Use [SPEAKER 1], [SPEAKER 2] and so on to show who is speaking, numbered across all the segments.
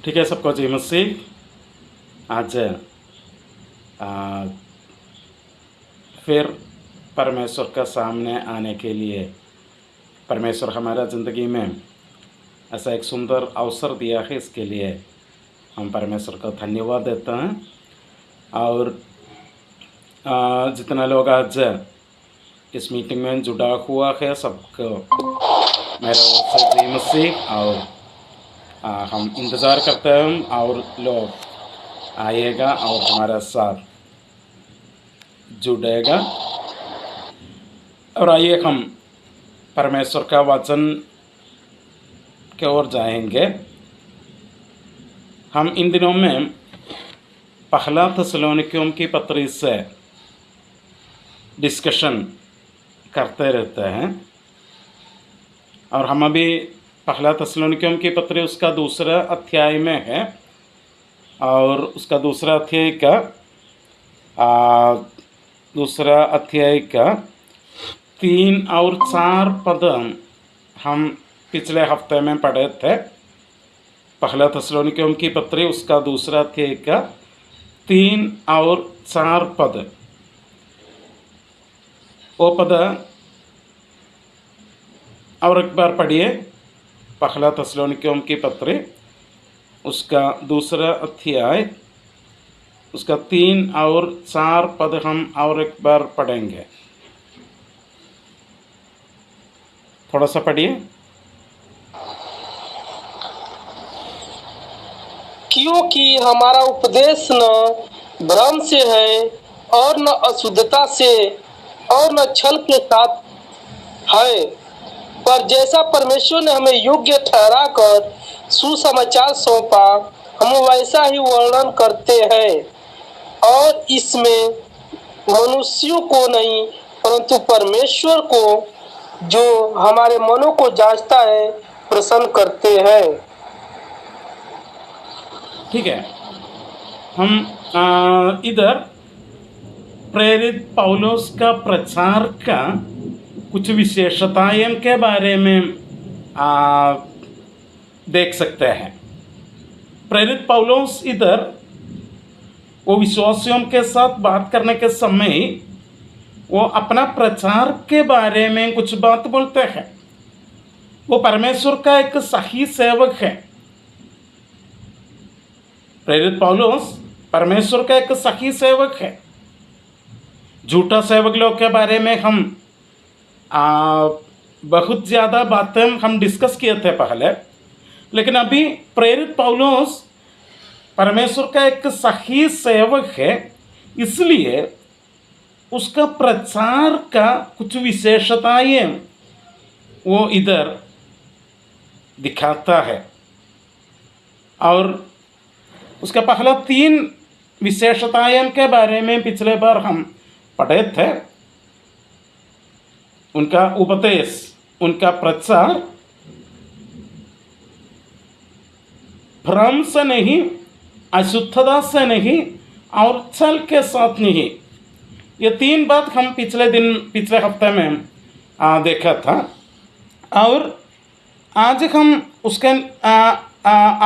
[SPEAKER 1] ठीक है सबको जय मसीह। आज फिर परमेश्वर का सामने आने के लिए परमेश्वर हमारा ज़िंदगी में ऐसा एक सुंदर अवसर दिया है। इसके लिए हम परमेश्वर को धन्यवाद देते हैं। और जितना लोग आज इस मीटिंग में जुड़ा हुआ है सबको मेरा ओर से जय मसीह। और हम इंतज़ार करते हैं और लोग आएगा और हमारे साथ जुड़ेगा। और आइए हम परमेश्वर का वचन की ओर जाएंगे। हम इन दिनों में पहला थिस्सलुनीकियों की पत्री से डिस्कशन करते रहते हैं। और हम अभी पहला थिस्सलुनीकियों की पत्री उसका दूसरा अध्याय में है। और उसका दूसरा अध्याय का 3 और 4 पद हम पिछले हफ्ते में पढ़े थे। पहला थिस्सलुनीकियों की पत्री उसका दूसरा अध्याय का 3 और 4 पद, वो पद और एक बार पढ़िए। पहला थिस्सलुनीकियों की पत्री उसका दूसरा अध्याय उसका 3 और 4 पद हम और एक बार पढ़ेंगे। थोड़ा सा पढ़िए।
[SPEAKER 2] क्योंकि हमारा उपदेश न भ्रम से है और न अशुद्धता से और न छल के साथ है, पर जैसा परमेश्वर ने हमें योग्य ठहरा कर सुसमाचार सौंपा, हम वैसा ही वर्णन करते हैं। और इसमें मनुष्यों को नहीं परंतु परमेश्वर को, जो हमारे मनों को जांचता है, प्रसन्न करते हैं।
[SPEAKER 1] ठीक है, हम इधर प्रेरित पौलुस का प्रचार का कुछ विशेषताएं के बारे में देख सकते हैं। प्रेरित पौलुस इधर वो विश्वासियों के साथ बात करने के समय वो अपना प्रचार के बारे में कुछ बात बोलते हैं। वो परमेश्वर का एक सही सेवक है। प्रेरित पौलुस परमेश्वर का एक सही सेवक है। झूठा सेवक लोग के बारे में हम बहुत ज़्यादा बातें हम डिस्कस किए थे पहले, लेकिन अभी प्रेरित पौलुस परमेश्वर का एक सही सेवक है, इसलिए उसका प्रचार का कुछ विशेषताएं वो इधर दिखाता है। और उसका पहला 3 विशेषताएं के बारे में पिछले बार हम पढ़े थे। उनका उपदेश, उनका प्रचार भ्रम से नहीं, अशुद्धता से नहीं और छल के साथ नहीं। ये 3 बात हम पिछले हफ्ते में देखा था। और आज हम उसके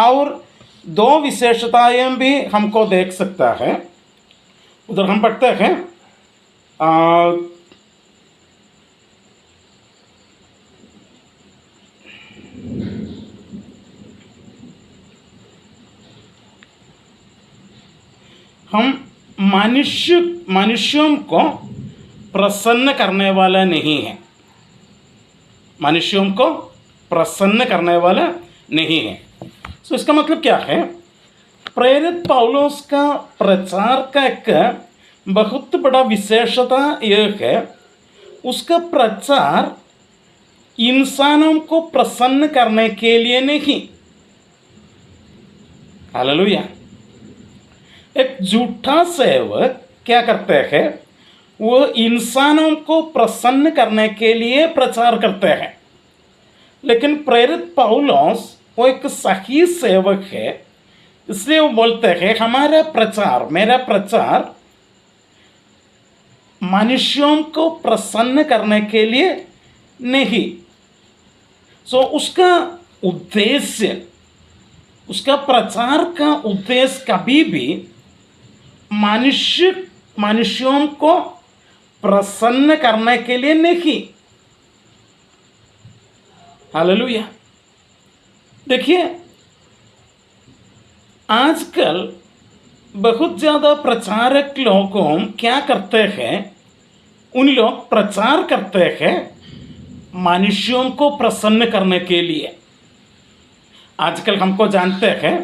[SPEAKER 1] और 2 विशेषताएं भी हमको देख सकता है। उधर हम पढ़ते हैं हम मनुष्यों को प्रसन्न करने वाला नहीं है। मनुष्यों को प्रसन्न करने वाला नहीं है। तो इसका मतलब क्या है? प्रेरित पौलुस का प्रचार का एक बहुत बड़ा विशेषता यह है, उसका प्रचार इंसानों को प्रसन्न करने के लिए नहीं। हालेलुया। एक झूठा सेवक क्या करते हैं? वो इंसानों को प्रसन्न करने के लिए प्रचार करते हैं। लेकिन प्रेरित पौलुस वो एक सही सेवक है, इसलिए वो बोलते हैं हमारा प्रचार, मेरा प्रचार मनुष्यों को प्रसन्न करने के लिए नहीं। उसका उद्देश्य उसका प्रचार का उद्देश्य कभी भी मनुष्यों को प्रसन्न करने के लिए नहीं। हालेलुया। देखिए, आजकल बहुत ज़्यादा प्रचारक लोगों क्या करते हैं, उन लोग प्रचार करते हैं मनुष्यों को प्रसन्न करने के लिए। आजकल हमको जानते हैं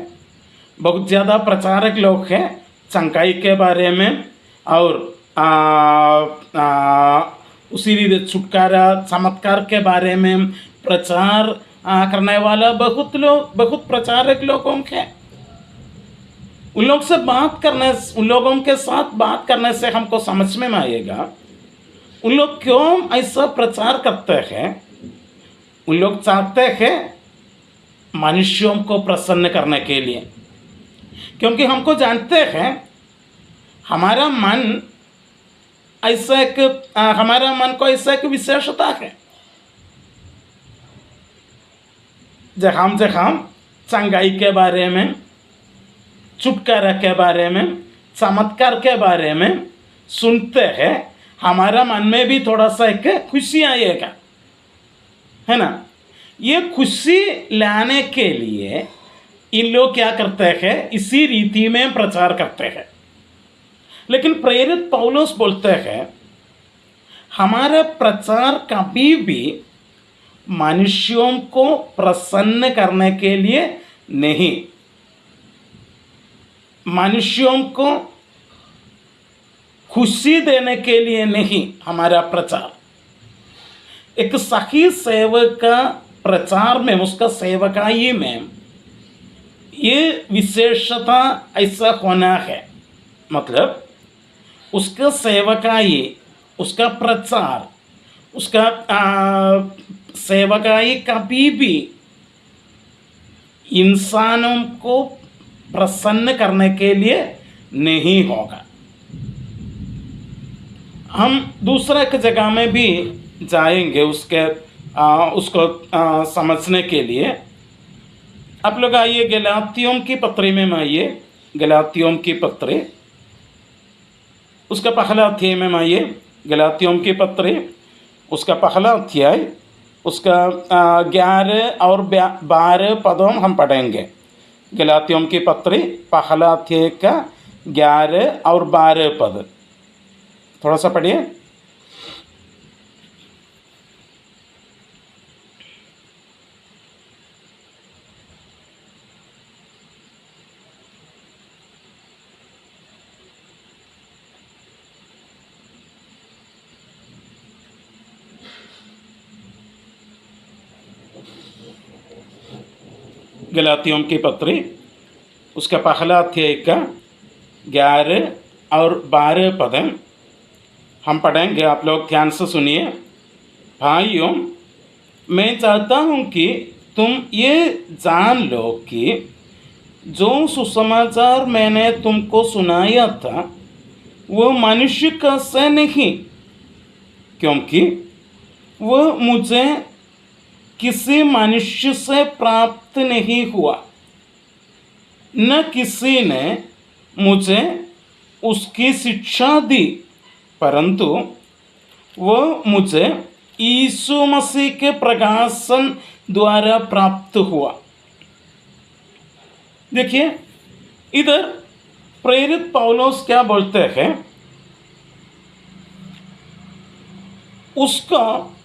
[SPEAKER 1] बहुत ज़्यादा प्रचारक लोग हैं चंगाई के बारे में और उसी रीति छुटकारा चमत्कार के बारे में प्रचार करने वाला बहुत प्रचारक लोगों हैं। उन लोगों के साथ बात करने से हमको समझ में आएगा उन लोग क्यों ऐसा प्रचार करते हैं। उन लोग चाहते हैं मनुष्यों को प्रसन्न करने के लिए, क्योंकि हमको जानते हैं हमारा मन को ऐसा एक विशेषता है। जब हम चंगाई के बारे में, छुटकारा के बारे में, चमत्कार के बारे में सुनते हैं, हमारा मन में भी थोड़ा सा एक खुशी आएगा, है ना। ये खुशी लाने के लिए इन लोग क्या करते हैं, इसी रीति में प्रचार करते हैं। लेकिन प्रेरित पौलुस बोलते हैं हमारा प्रचार कभी भी मनुष्यों को प्रसन्न करने के लिए नहीं, मनुष्यों को खुशी देने के लिए नहीं। हमारा प्रचार एक सही सेवक का प्रचार में, उसका सेवकाई में ये विशेषता ऐसा होना है, मतलब उसका सेवकाई, उसका प्रचार, उसका सेवकाई कभी भी इंसानों को प्रसन्न करने के लिए नहीं होगा। हम दूसरा एक जगह में भी जाएंगे उसको समझने के लिए। आप लोग आइए गलातियों की पत्री में आइए, गलातियों की पत्री उसका पहला अध्याय में आइए। गलातियों की पत्री उसका पहला अध्याय, उसका 11 और 12 पदों हम पढ़ेंगे। गलातियों की पत्री पहला अध्याय का 11 और 12 पद थोड़ा सा पढ़िए। गलातियों की पत्री उसका पहला अध्याय का 11 और 12 पद हम पढ़ेंगे, आप लोग ध्यान से सुनिए। भाइयों, मैं चाहता हूँ कि तुम ये जान लो कि जो सुसमाचार मैंने तुमको सुनाया था वो मनुष्य का से नहीं, क्योंकि वह मुझे किसी मनुष्य से प्राप्त नहीं हुआ, न किसी ने मुझे उसकी शिक्षा दी, परंतु वह मुझे यीशु मसीह के प्रकाशन द्वारा प्राप्त हुआ। देखिए, इधर प्रेरित पौलुस क्या बोलते हैं, उसका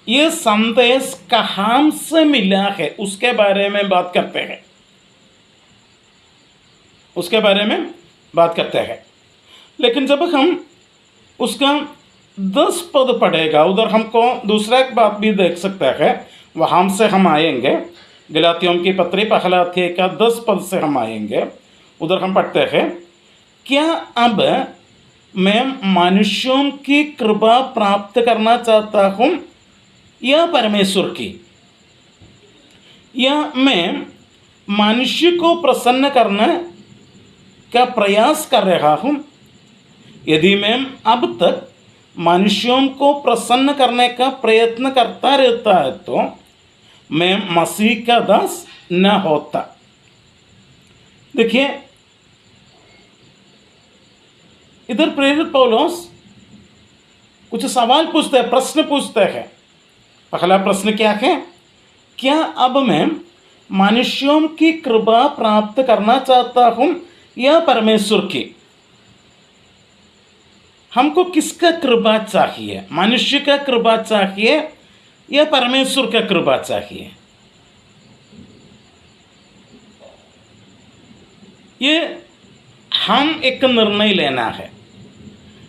[SPEAKER 1] ये संदेश कहाँ से मिला है उसके बारे में बात करते हैं, उसके बारे में बात करते हैं। लेकिन जब हम उसका 10 पद पढ़ेगा, उधर हमको दूसरा एक बात भी देख सकता है, वहाँ से हम आएंगे। गलातियों की पत्री पहला अध्याय का 10 पद से हम आएंगे। उधर हम पढ़ते हैं, क्या अब मैं मनुष्यों की कृपा प्राप्त करना चाहता हूँ या परमेश्वर की, या मैं मनुष्य को प्रसन्न करने का प्रयास कर रहा हूँ? यदि मैं अब तक मनुष्यों को प्रसन्न करने का प्रयत्न करता रहता है तो मैं मसीह का दास न होता। देखिए, इधर प्रेरित पौलुस कुछ सवाल पूछते हैं, प्रश्न पूछते हैं। पहला प्रश्न क्या है? क्या अब मैं मनुष्यों की कृपा प्राप्त करना चाहता हूं या परमेश्वर की? हमको किसका कृपा चाहिए? मनुष्य का कृपा चाहिए या परमेश्वर का कृपा चाहिए? ये हम एक निर्णय लेना है।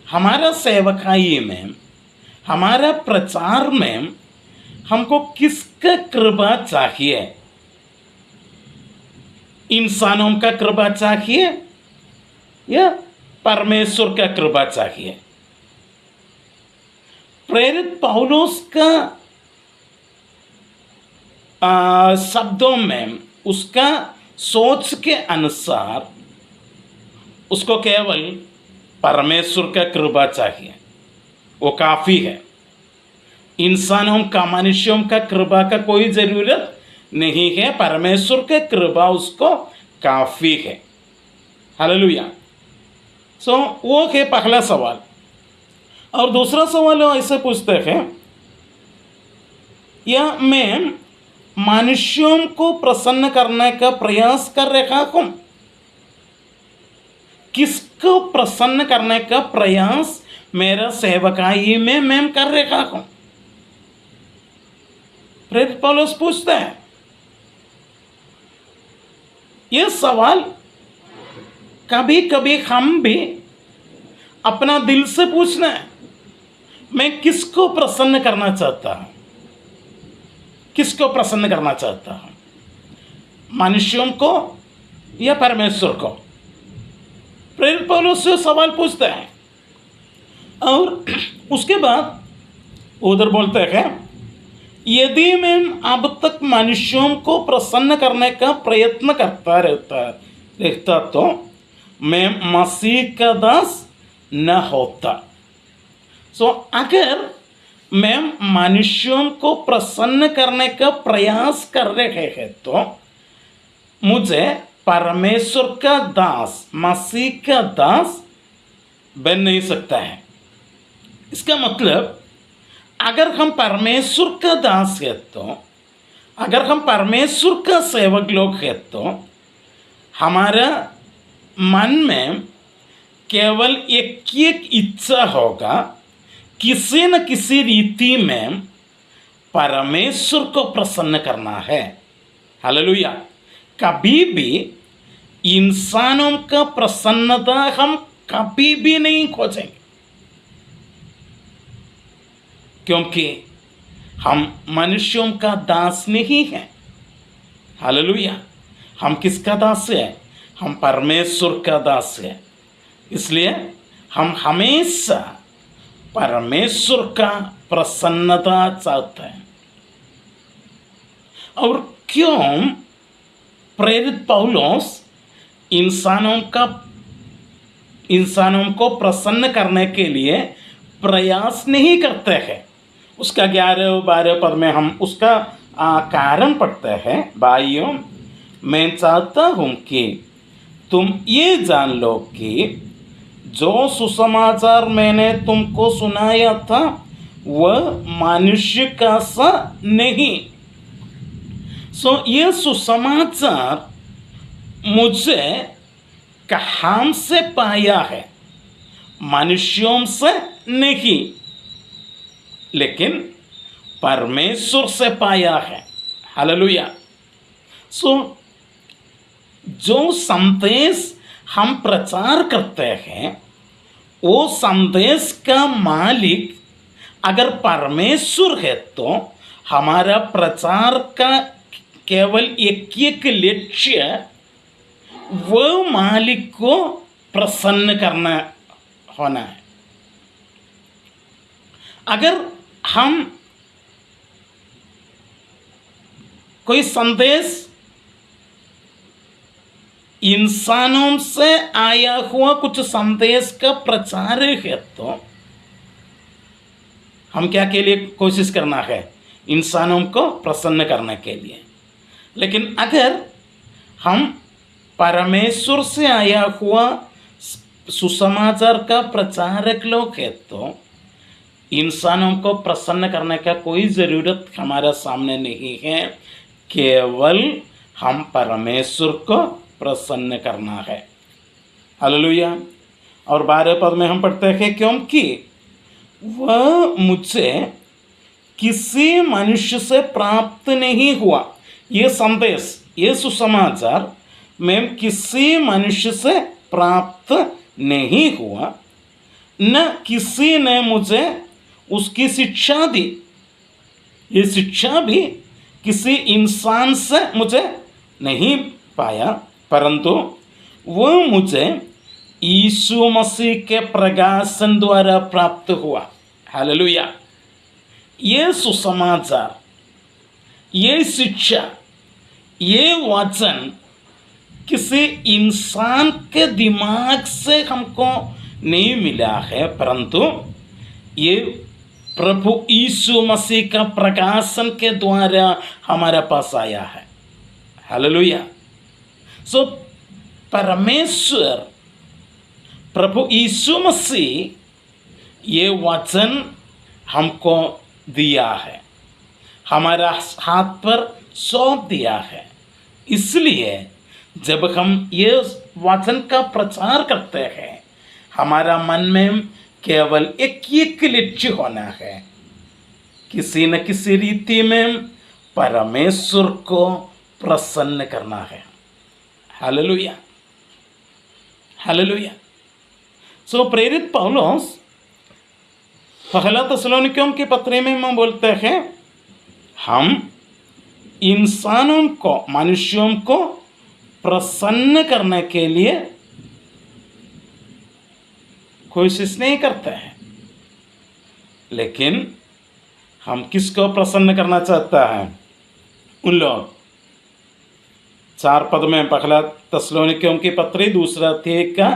[SPEAKER 1] हमारा सेवकाई में, हमारा प्रचार में हमको किसका कृपा चाहिए? इंसानों का कृपा चाहिए या परमेश्वर का कृपा चाहिए? प्रेरित पौलुस का शब्दों में, उसका सोच के अनुसार उसको केवल परमेश्वर का कृपा चाहिए, वो काफ़ी है। इंसानों का, मनुष्यों का कृपा का कोई ज़रूरत नहीं है, परमेश्वर का कृपा उसको काफ़ी है। हालेलुया। सो वो है पहला सवाल। और दूसरा सवाल ऐसे पूछते हैं, या मैं मनुष्यों को प्रसन्न करने का प्रयास कर रहा हूं? किसको प्रसन्न करने का प्रयास मेरा सेवकाई में मैं कर रहा हूं? प्रेरित पौलुस पूछते हैं। यह सवाल कभी कभी हम भी अपना दिल से पूछना है, मैं किसको प्रसन्न करना चाहता हूं? किसको प्रसन्न करना चाहता हूं? मनुष्यों को या परमेश्वर को? प्रेरित पौलुस से सवाल पूछते हैं। और उसके बाद उधर बोलते हैं, यदि मैं अब तक मनुष्यों को प्रसन्न करने का प्रयत्न करता रहता तो मैं मसीह का दास न होता। अगर मैं मनुष्यों को प्रसन्न करने का प्रयास कर रहे हैं तो मुझे परमेश्वर का दास, मसीह का दास बन नहीं सकता है। इसका मतलब, अगर हम परमेश्वर का दास है तो, अगर हम परमेश्वर का सेवक लोग हैं तो हमारा मन में केवल एक एक इच्छा होगा, किसी न किसी रीति में परमेश्वर को प्रसन्न करना है। हालेलुया। कभी भी इंसानों का प्रसन्नता हम कभी भी नहीं खोजेंगे, क्योंकि हम मनुष्यों का दास नहीं हैं। हालेलुया। हम किसका दास है? हम परमेश्वर का दास है। इसलिए हम हमेशा परमेश्वर का प्रसन्नता चाहते हैं। और क्यों प्रेरित पौलुस इंसानों को प्रसन्न करने के लिए प्रयास नहीं करते हैं? उसका 11-12 पद में हम उसका कारण पढ़ते हैं। भाइयों, मैं चाहता हूं कि तुम ये जान लो कि जो सुसमाचार मैंने तुमको सुनाया था वह मनुष्य का सा नहीं। यह सुसमाचार मुझे कहाँ से पाया है? मनुष्यों से नहीं, लेकिन परमेश्वर से पाया है। हालेलुया। जो संदेश हम प्रचार करते हैं, वो संदेश का मालिक अगर परमेश्वर है तो हमारा प्रचार का केवल एक लक्ष्य वो मालिक को प्रसन्न करना होना है। अगर हम कोई संदेश इंसानों से आया हुआ कुछ संदेश का प्रचार है तो हम क्या के लिए कोशिश करना है? इंसानों को प्रसन्न करने के लिए। लेकिन अगर हम परमेश्वर से आया हुआ सुसमाचार का प्रचारक लोग है, तो इंसानों को प्रसन्न करने का कोई ज़रूरत हमारे सामने नहीं है। केवल हम परमेश्वर को प्रसन्न करना है। हालेलुया। और 12 पद में हम पढ़ते हैं, क्योंकि वह मुझे किसी मनुष्य से प्राप्त नहीं हुआ। ये संदेश, ये सुसमाचार में किसी मनुष्य से प्राप्त नहीं हुआ, न किसी ने मुझे उसकी शिक्षा दी। ये शिक्षा भी किसी इंसान से मुझे नहीं पाया, परंतु वो मुझे यीशु मसीह के प्रकाशन द्वारा प्राप्त हुआ। हालेलुया। ये सुसमाचार, ये शिक्षा, ये वचन किसी इंसान के दिमाग से हमको नहीं मिला है, परंतु ये प्रभु यीशु मसीह का प्रकाशन के द्वारा हमारे पास आया है। हालेलुया। सो परमेश्वर, प्रभु यीशु मसीह ये वचन हमको दिया है, हमारा हाथ पर सौंप दिया है। इसलिए जब हम ये वचन का प्रचार करते हैं, हमारा मन में केवल एक लक्ष्य होना है, किसी न किसी रीति में परमेश्वर को प्रसन्न करना है। Hallelujah, hallelujah. सो प्रेरित पौलुस पहला थिस्सलुनीकियों के पत्र में हम बोलते हैं, हम इंसानों को, मनुष्यों को प्रसन्न करने के लिए कोशिश नहीं करते हैं, लेकिन हम किसको प्रसन्न करना चाहता है? उन लोग 4 पद में, पहला थिस्सलुनीकियों की पत्री 2 अध्याय का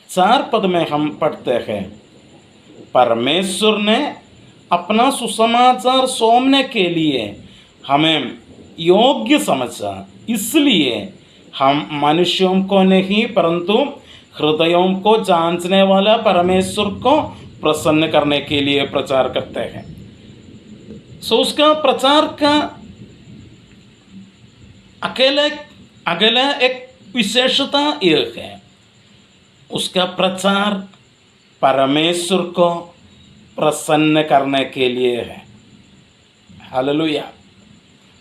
[SPEAKER 1] 4 पद में हम पढ़ते हैं, परमेश्वर ने अपना सुसमाचार सौंपने के लिए हमें योग्य समझा, इसलिए हम मनुष्यों को नहीं परंतु हृदयों को जांचने वाला परमेश्वर को प्रसन्न करने के लिए प्रचार करते हैं। सो उसका प्रचार का अकेला एक विशेषता यह है, उसका प्रचार परमेश्वर को प्रसन्न करने के लिए है। हालेलुया।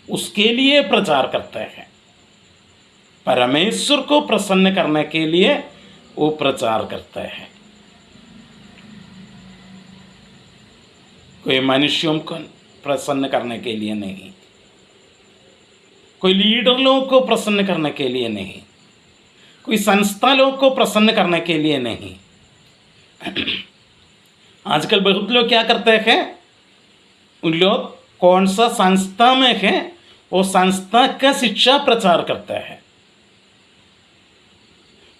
[SPEAKER 1] उसके लिए प्रचार करते हैं, परमेश्वर को प्रसन्न करने के लिए वो प्रचार करते हैं। कोई मनुष्यों को प्रसन्न करने के लिए नहीं, कोई लीडर लोगों को प्रसन्न करने के लिए नहीं, कोई संस्था लोगों को प्रसन्न करने के लिए नहीं। आजकल बहुत लोग क्या करते हैं, उन लोग कौन सा संस्था में है वो संस्था का शिक्षा प्रचार करता है,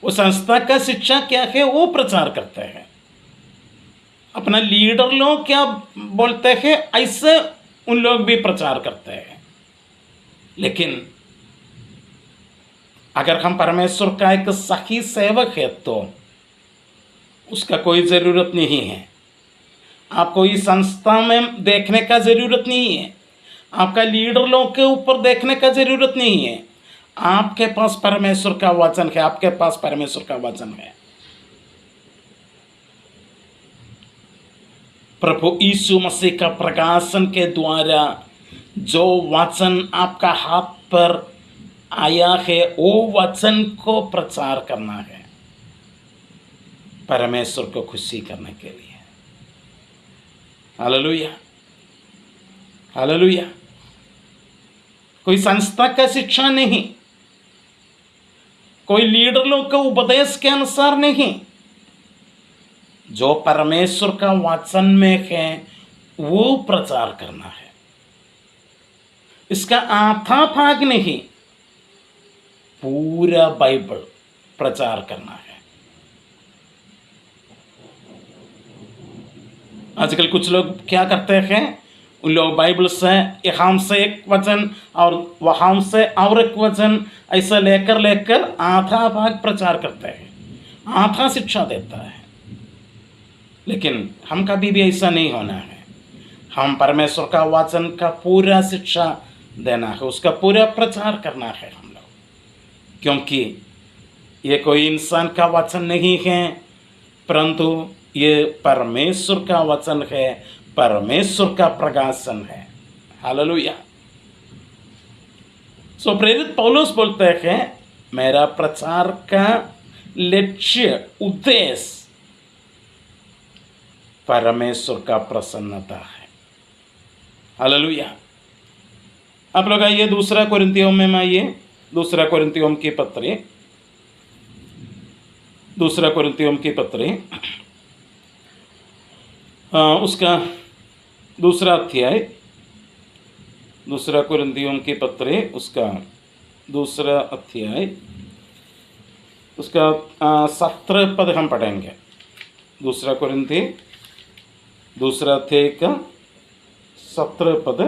[SPEAKER 1] वो संस्था का शिक्षा क्या है वो प्रचार करते हैं। अपना लीडर लोग क्या बोलते हैं ऐसे उन लोग भी प्रचार करते हैं। लेकिन अगर हम परमेश्वर का एक सही सेवक है तो उसका कोई ज़रूरत नहीं है, आपको इस संस्था में देखने का ज़रूरत नहीं है, आपका लीडर लोग के ऊपर देखने का ज़रूरत नहीं है। आपके पास परमेश्वर का वचन है, आपके पास परमेश्वर का वचन है। प्रभु यीशु मसीह का प्रकाशन के द्वारा जो वचन आपका हाथ पर आया है वो वचन को प्रचार करना है, परमेश्वर को खुशी करने के लिए। Hallelujah, hallelujah. कोई संस्था का शिक्षा नहीं, कोई लीडर लोग का उपदेश के अनुसार नहीं, जो परमेश्वर का वचन में है वो प्रचार करना है। इसका आधा भाग नहीं, पूरा बाइबल प्रचार करना है। आजकल कुछ लोग क्या करते हैं, उन लोग बाइबल से यहाँ से एक वचन और वहाँ से और एक वचन ऐसा लेकर लेकर आधा भाग प्रचार करते हैं, आधा शिक्षा देता है। लेकिन हम कभी भी ऐसा नहीं होना है। हम परमेश्वर का वचन का पूरा शिक्षा देना है, उसका पूरा प्रचार करना है हम लोग, क्योंकि ये कोई इंसान का वचन नहीं है, परंतु ये परमेश्वर का वचन है, परमेश्वर का प्रकाशन है। हालेलुया। सो प्रेरित पौलुस बोलते हैं, मेरा प्रचार का लक्ष्य, उद्देश्य परमेश्वर का प्रसन्नता है। हालेलुया। आप लोग आइए दूसरा कोरिन्थियों में आइए, दूसरा कोरिन्थियों की पत्री, दूसरा कोरिन्थियों की पत्री उसका दूसरा अध्याय, दूसरा कोरिन्थियों की पत्री उसका दूसरा अध्याय उसका 17 पद हम पढ़ेंगे। दूसरा कोरिन्थी दूसरा अध्याय का 17 पद,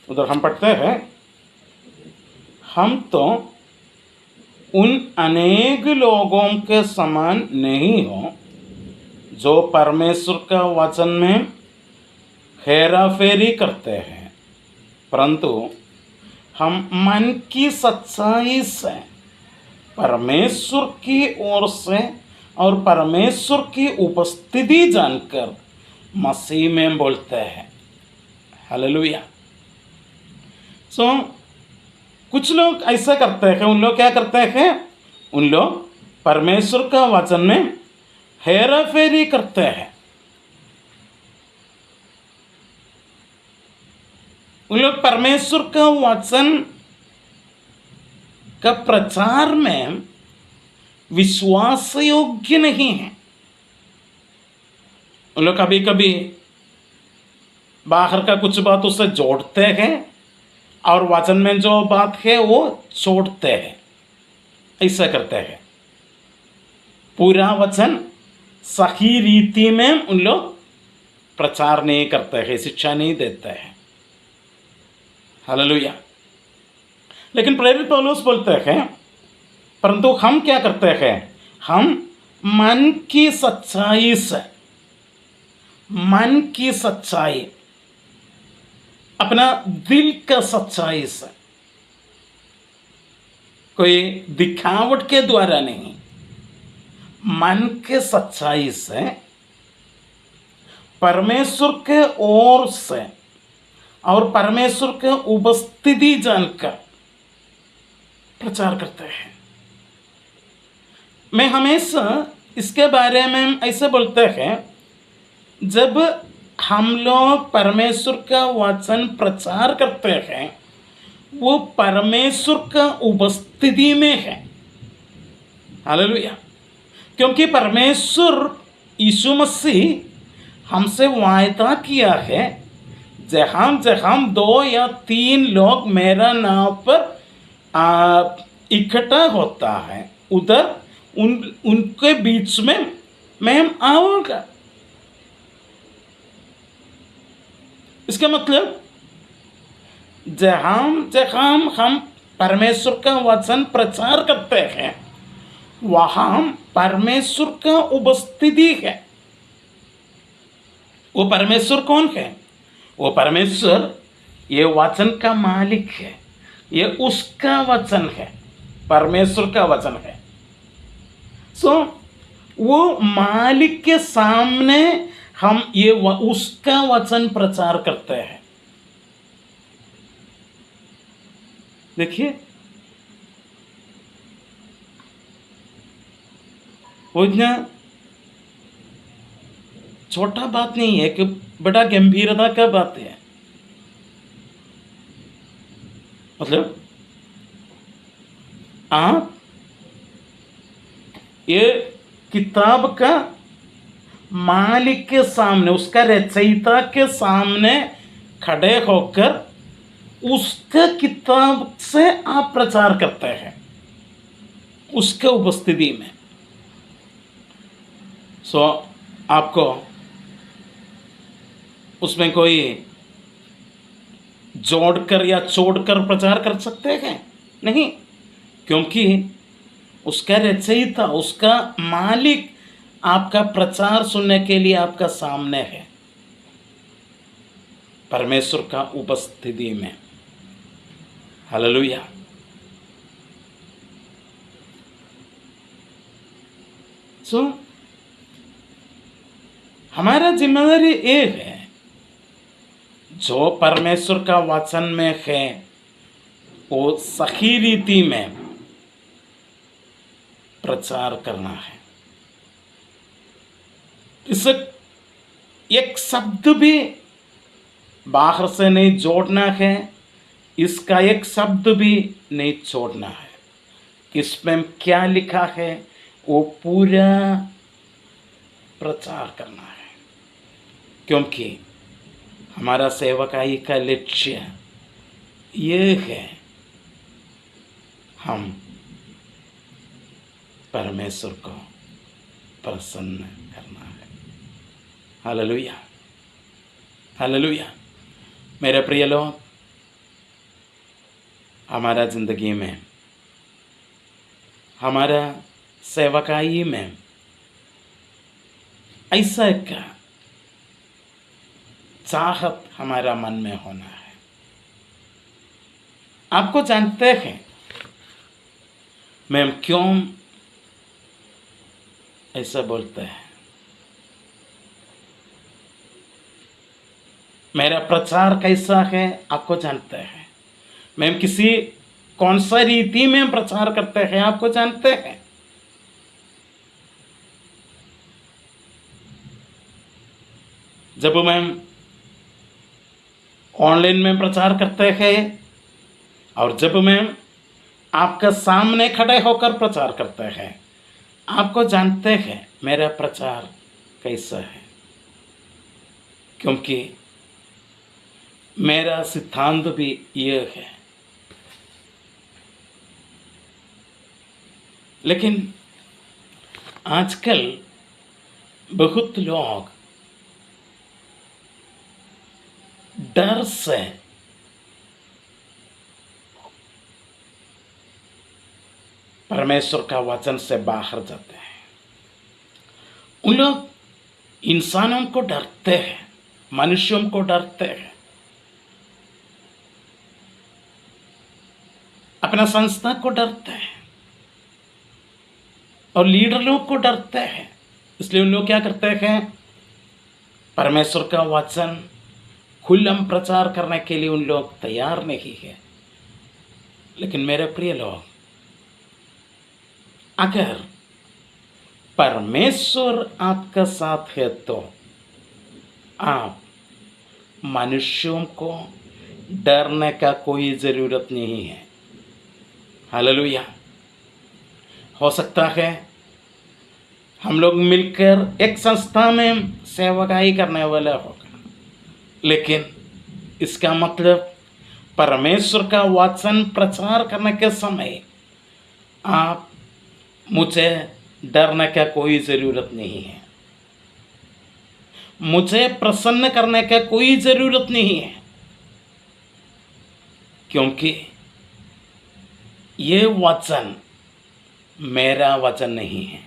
[SPEAKER 1] उधर हम पढ़ते हैं, हम तो उन अनेक लोगों के समान नहीं हो जो परमेश्वर का वचन में हेरा फेरी करते हैं, परंतु हम मन की सच्चाई से परमेश्वर की ओर से और परमेश्वर की उपस्थिति जानकर मसीह में बोलते हैं। हालेलुया। सो कुछ लोग ऐसा करते हैं, उन लोग क्या करते हैं, उन लोग परमेश्वर का वचन में हेरा फेरी करते हैं। उन लोग परमेश्वर का वचन का प्रचार में विश्वास योग्य नहीं है। उन लोग कभी कभी बाहर का कुछ बात उससे जोड़ते हैं और वचन में जो बात है वो छोड़ते हैं, ऐसा करते हैं। पूरा वचन सही रीति में उन लोग प्रचार नहीं करते हैं, शिक्षा नहीं देते हैं। हालेलुया। लेकिन प्रेरित पौलुस बोलते हैं, परंतु हम क्या करते हैं, हम मन की सच्चाई से, मन की सच्चाई, अपना दिल का सच्चाई से, कोई दिखावट के द्वारा नहीं, मन के सच्चाई से परमेश्वर के ओर से और परमेश्वर के उपस्थिति जानकर प्रचार करते हैं। मैं हमेशा इसके बारे में ऐसे बोलते हैं, जब हम लोग परमेश्वर का वचन प्रचार करते हैं वो परमेश्वर का उपस्थिति में है। हालेलुया। क्योंकि परमेश्वर यीशु मसीह हमसे वायदा किया है, जहाँ जहाँ 2 या 3 लोग मेरा नाम पर इकट्ठा होता है, उधर उनके बीच में मैं आऊँगा। इसका मतलब जहाँ जहाँ हम परमेश्वर का वचन प्रचार करते हैं वहाँ परमेश्वर का उपस्थिति है। वो परमेश्वर कौन है? वो परमेश्वर ये वचन का मालिक है, ये उसका वचन है, परमेश्वर का वचन है। सो वो मालिक के सामने हम ये उसका वचन प्रचार करते हैं। देखिए, वो इतना छोटा बात नहीं है कि बड़ा गंभीरता का बात है। मतलब आप ये किताब का मालिक के सामने, उसका रचयिता के सामने खड़े होकर उसके किताब से आप प्रचार करते हैं, उसके उपस्थिति में। सो आपको उसमें कोई जोड़कर या छोड़कर प्रचार कर सकते हैं? नहीं, क्योंकि उसका रचयिता, उसका मालिक आपका प्रचार सुनने के लिए आपका सामने है, परमेश्वर का उपस्थिति में। हालेलुया। सो हमारा जिम्मेदारी ये है, जो परमेश्वर का वचन में है वो सही रीति में प्रचार करना है। इस एक शब्द भी बाहर से नहीं जोड़ना है, इसका एक शब्द भी नहीं छोड़ना है। इसमें क्या लिखा है वो पूरा प्रचार करना है, क्योंकि हमारा सेवकाई का लक्ष्य ये है, हम परमेश्वर को प्रसन्न करना है। Hallelujah, hallelujah. मेरे प्रिय लोग, हमारा ज़िंदगी में, हमारा सेवकाई में ऐसा का चाहत हमारा मन में होना है। आपको जानते हैं मैं क्यों ऐसा बोलते हैं? मेरा प्रचार कैसा है आपको जानते हैं। मैं किसी कौन सा रीति में प्रचार करते हैं आपको जानते हैं। जब मैं ऑनलाइन में प्रचार करते हैं और जब मैं आपके सामने खड़े होकर प्रचार करते हैं, आपको जानते हैं मेरा प्रचार कैसा है, क्योंकि मेरा सिद्धांत भी ये है। लेकिन आजकल बहुत लोग डर से परमेश्वर का वचन से बाहर जाते हैं। उन लोग इंसानों को डरते हैं, मनुष्यों को डरते हैं, अपना संस्था को डरते हैं और लीडर लोग को डरते हैं। इसलिए उन लोग क्या करते हैं, परमेश्वर का वचन खुल्लम प्रचार करने के लिए उन लोग तैयार नहीं है। लेकिन मेरे प्रिय लोग, अगर परमेश्वर आपका साथ है तो आप मनुष्यों को डरने का कोई ज़रूरत नहीं है। हालेलुया। हो सकता है हम लोग मिलकर एक संस्था में सेवकाई करने वाला होगा, लेकिन इसका मतलब परमेश्वर का वचन प्रचार करने के समय आप मुझे डरने का कोई ज़रूरत नहीं है, मुझे प्रसन्न करने का कोई ज़रूरत नहीं है, क्योंकि ये वचन मेरा वचन नहीं है।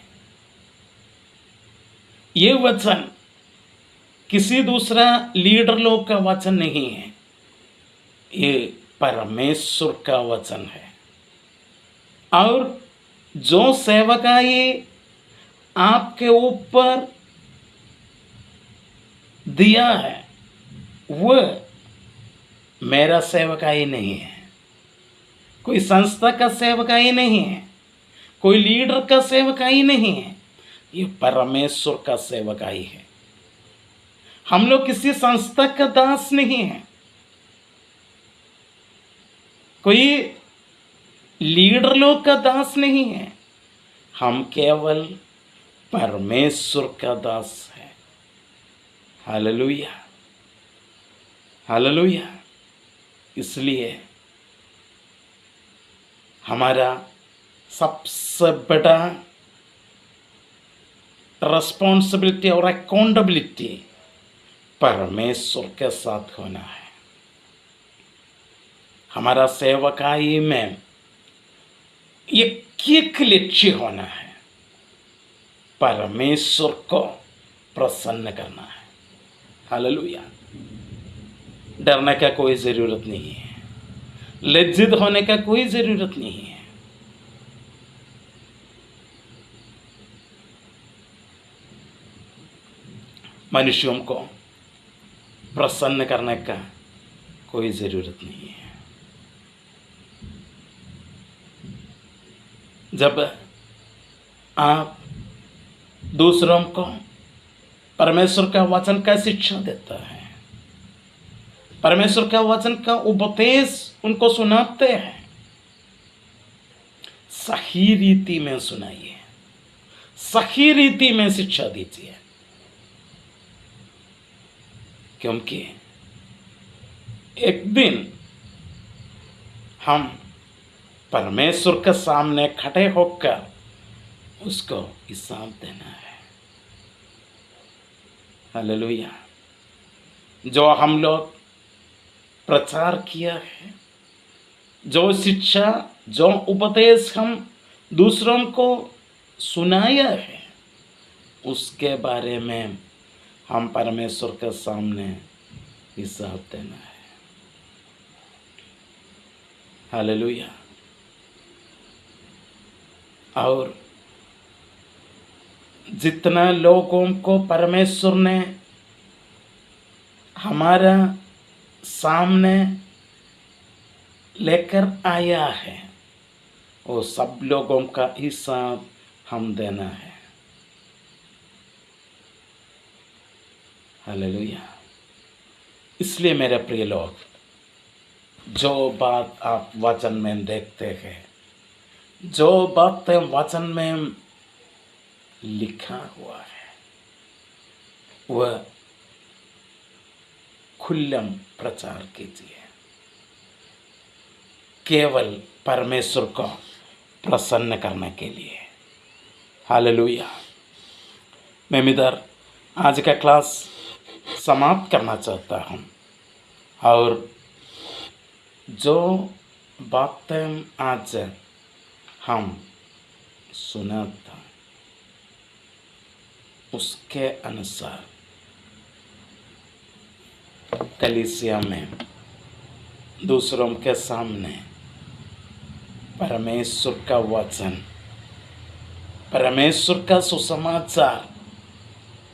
[SPEAKER 1] ये वचन किसी दूसरा लीडर लोग का वचन नहीं है, ये परमेश्वर का वचन है। और जो सेवकाई आपके ऊपर दिया है वह मेरा सेवकाई नहीं है, कोई संस्था का सेवकाई नहीं है, कोई लीडर का सेवकाई नहीं है, ये परमेश्वर का सेवकाई है। हम लोग किसी संस्था का दास नहीं है, कोई लीडर लोग का दास नहीं है, हम केवल परमेश्वर का दास है। Hallelujah, hallelujah. इसलिए हमारा सबसे बड़ा रिस्पॉन्सिबिलिटी और अकाउंटेबिलिटी परमेश्वर के साथ होना है। हमारा सेवकाई में एक लक्ष्य होना है, परमेश्वर को प्रसन्न करना है। हालेलुया। डरने का कोई ज़रूरत नहीं है, लज्जित होने का कोई ज़रूरत नहीं है। मनुष्यों को प्रसन्न करने का कोई ज़रूरत नहीं है। जब आप दूसरों को परमेश्वर का वचन का शिक्षा देता है, परमेश्वर का वचन का उपदेश उनको सुनाते हैं, सही रीति में सुनाइए, सही रीति में शिक्षा दीजिए, क्योंकि एक दिन हम परमेश्वर के सामने खड़े होकर उसको हिसाब देना है। हालेलुया। जो हम लोग प्रचार किया है, जो शिक्षा, जो उपदेश हम दूसरों को सुनाया है, उसके बारे में हम परमेश्वर के सामने हिसाब देना है। हालेलुया। और जितना लोगों को परमेश्वर ने हमारा सामने लेकर आया है, वो सब लोगों का हिसाब हम देना है। हालेलुया। इसलिए मेरे प्रिय लोग, जो बात आप वचन में देखते हैं, जो बातें वचन में लिखा हुआ है, वह खुल्लम प्रचार कीजिए, केवल परमेश्वर को प्रसन्न करने के लिए। हालेलुया। मैं इधर आज का क्लास समाप्त करना चाहता हूँ, और जो बातें आज हम सुना था, उसके अनुसार कलीसिया में दूसरों के सामने परमेश्वर का वचन, परमेश्वर का सुसमाचार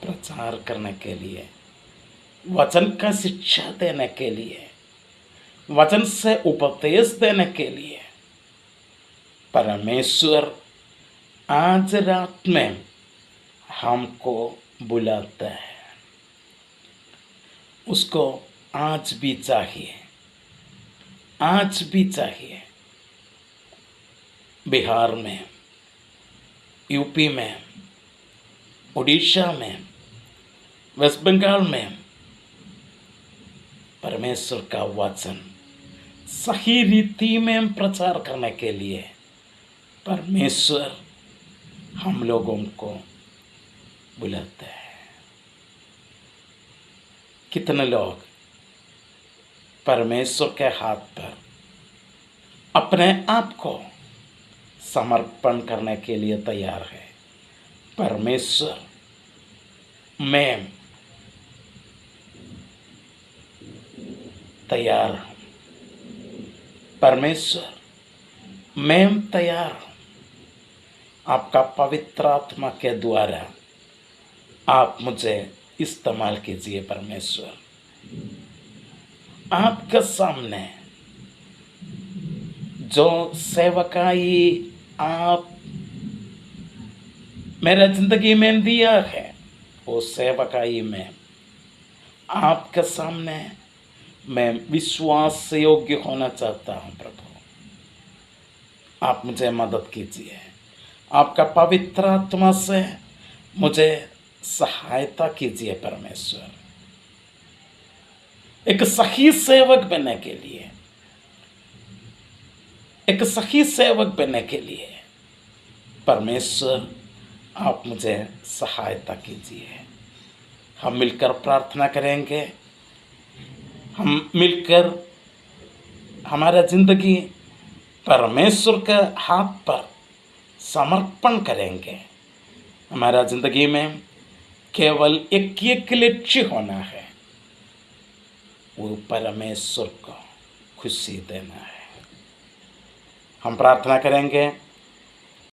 [SPEAKER 1] प्रचार करने के लिए, वचन का शिक्षा देने के लिए, वचन से उपदेश देने के लिए परमेश्वर आज रात में हमको बुलाता है। उसको आज भी चाहिए, आज भी चाहिए। बिहार में, यूपी में, उड़ीसा में, वेस्ट बंगाल में परमेश्वर का वचन सही रीति में प्रचार करने के लिए परमेश्वर हम लोगों को बुलाता है। कितने लोग परमेश्वर के हाथ पर अपने आप को समर्पण करने के लिए तैयार है। परमेश्वर, मैं तैयार हूँ। परमेश्वर, मैं तैयार हूँ। आपका पवित्र आत्मा के द्वारा आप मुझे इस्तेमाल कीजिए। परमेश्वर, आपके सामने जो सेवकाई आप मेरे जिंदगी में दिया है, वो सेवकाई में आपके सामने मैं विश्वास योग्य होना चाहता हूँ। प्रभु, आप मुझे मदद कीजिए। आपका पवित्र आत्मा से मुझे सहायता कीजिए। परमेश्वर, एक सही सेवक बनने के लिए, एक सही सेवक बनने के लिए परमेश्वर आप मुझे सहायता कीजिए। हम मिलकर प्रार्थना करेंगे। हम मिलकर हमारा ज़िंदगी परमेश्वर के हाथ पर समर्पण करेंगे, हमारा ज़िंदगी में केवल एक लक्ष्य होना है, वो परमेश्वर को खुशी देना है। हम प्रार्थना करेंगे।